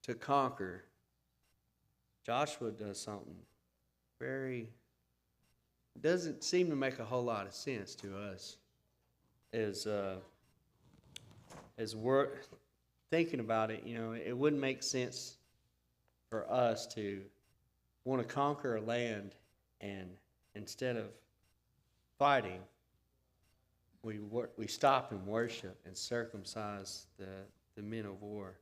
to conquer, Joshua does something very, it doesn't seem to make a whole lot of sense to us as we're thinking about it. It wouldn't make sense for us to want to conquer a land, and instead of fighting, we stop and worship and circumcise the men of war.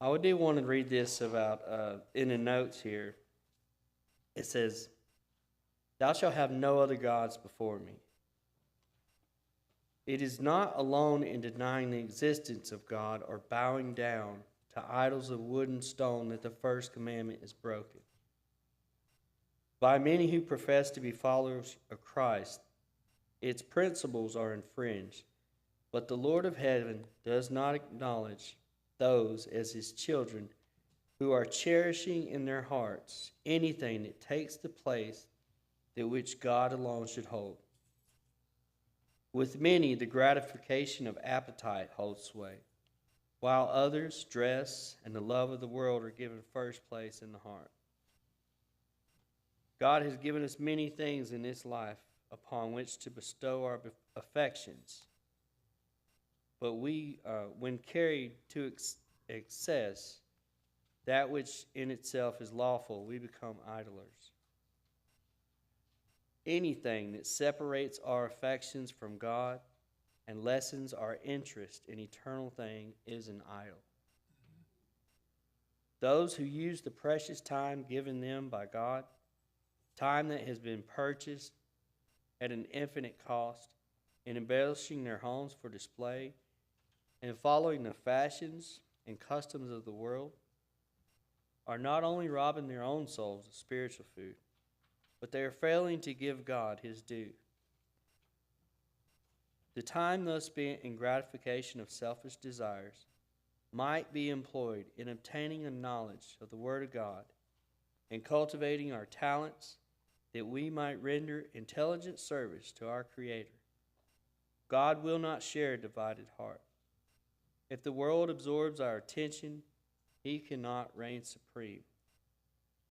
I do want to read this about in the notes here. It says, "Thou shalt have no other gods before me." It is not alone in denying the existence of God or bowing down to idols of wood and stone that the first commandment is broken. By many who profess to be followers of Christ, its principles are infringed, but the Lord of heaven does not acknowledge those as his children who are cherishing in their hearts anything that takes the place that which God alone should hold. With many, the gratification of appetite holds sway, while others, dress and the love of the world are given first place in the heart. God has given us many things in this life upon which to bestow our affections, but we, when carried to excess, that which in itself is lawful, we become idlers. Anything that separates our affections from God and lessens our interest in eternal things is an idol. Those who use the precious time given them by God, time that has been purchased at an infinite cost, in embellishing their homes for display and following the fashions and customs of the world, are not only robbing their own souls of spiritual food, but they are failing to give God his due. The time thus spent in gratification of selfish desires might be employed in obtaining a knowledge of the Word of God and cultivating our talents that we might render intelligent service to our Creator. God will not share a divided heart. If the world absorbs our attention, he cannot reign supreme.